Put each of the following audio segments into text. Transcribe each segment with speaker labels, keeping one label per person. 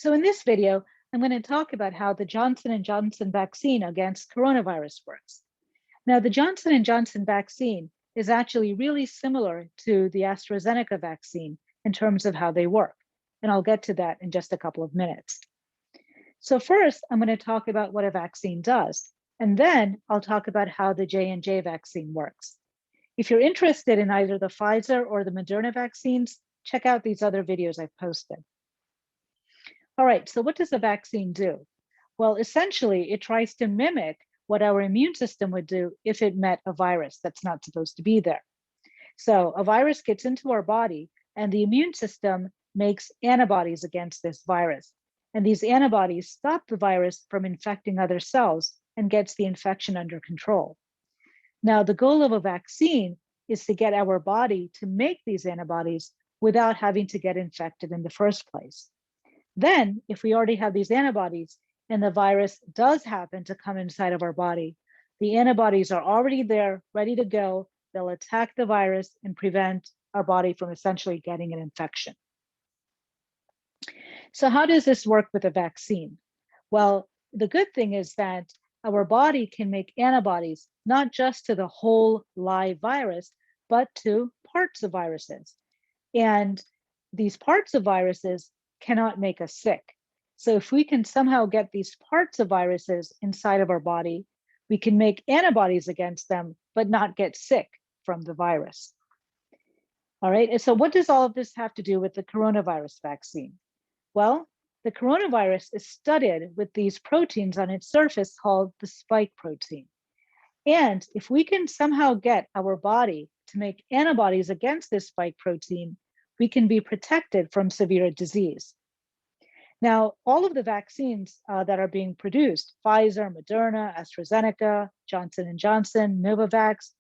Speaker 1: So in this video, I'm going to talk about how the Johnson & Johnson vaccine against coronavirus works. Now, the Johnson & Johnson vaccine is actually really similar to the AstraZeneca vaccine in terms of how they work. And I'll get to that in just a couple of minutes. So first, I'm going to talk about what a vaccine does. And then I'll talk about how the J&J vaccine works. If you're interested in either the Pfizer or the Moderna vaccines, check out these other videos I've posted. All right, so what does a vaccine do? Well, essentially, it tries to mimic what our immune system would do if it met a virus that's not supposed to be there. So a virus gets into our body, and the immune system makes antibodies against this virus. And these antibodies stop the virus from infecting other cells and gets the infection under control. Now, the goal of a vaccine is to get our body to make these antibodies without having to get infected in the first place. Then, if we already have these antibodies and the virus does happen to come inside of our body, the antibodies are already there, ready to go. They'll attack the virus and prevent our body from essentially getting an infection. So how does this work with a vaccine? Well, the good thing is that our body can make antibodies not just to the whole live virus, but to parts of viruses. And these parts of viruses cannot make us sick. So if we can somehow get these parts of viruses inside of our body, we can make antibodies against them, but not get sick from the virus. All right, and so what does all of this have to do with the coronavirus vaccine? Well, the coronavirus is studded with these proteins on its surface called the spike protein. And if we can somehow get our body to make antibodies against this spike protein, we can be protected from severe disease. Now, all of the vaccines that are being produced, Pfizer, Moderna, AstraZeneca, Johnson & Johnson, Novavax,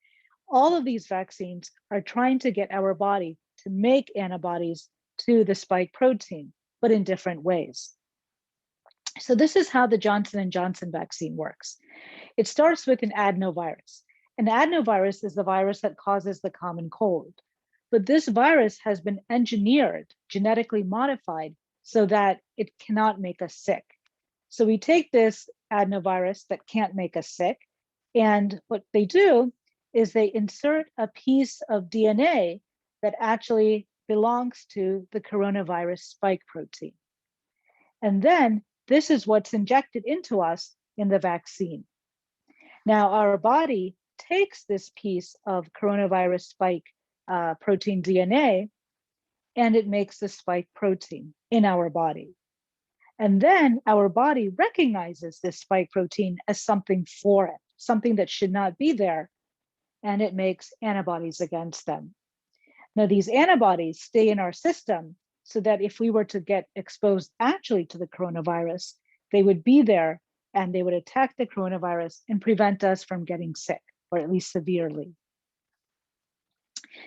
Speaker 1: all of these vaccines are trying to get our body to make antibodies to the spike protein, but in different ways. So this is how the Johnson & Johnson vaccine works. It starts with an adenovirus. An adenovirus is the virus that causes the common cold. But this virus has been engineered, genetically modified, so that it cannot make us sick. So we take this adenovirus that can't make us sick, and what they do is they insert a piece of DNA that actually belongs to the coronavirus spike protein. And then this is what's injected into us in the vaccine. Now, our body takes this piece of coronavirus spike protein DNA, and it makes the spike protein in our body. And then our body recognizes this spike protein as something foreign, something that should not be there, and it makes antibodies against them. Now, these antibodies stay in our system so that if we were to get exposed actually to the coronavirus, they would be there and they would attack the coronavirus and prevent us from getting sick, or at least severely.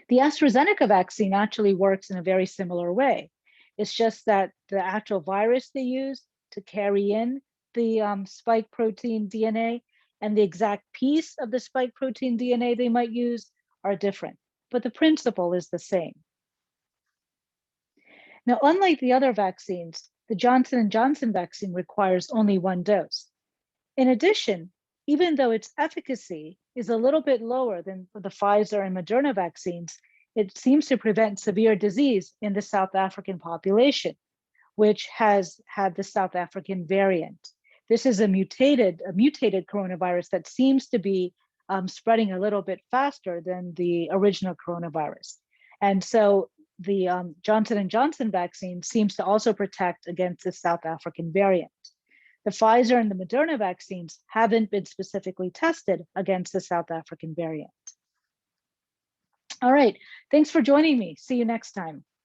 Speaker 1: The AstraZeneca vaccine actually works in a very similar way. It's just that the actual virus they use to carry in the spike protein DNA and the exact piece of the spike protein DNA they might use are different, but the principle is the same. Now, unlike the other vaccines, the Johnson & Johnson vaccine requires only one dose. In addition, even though its efficacy is a little bit lower than for the Pfizer and Moderna vaccines, it seems to prevent severe disease in the South African population, which has had the South African variant. This is a mutated coronavirus that seems to be spreading a little bit faster than the original coronavirus. And so the Johnson & Johnson vaccine seems to also protect against the South African variant. The Pfizer and the Moderna vaccines haven't been specifically tested against the South African variant. All right, thanks for joining me. See you next time.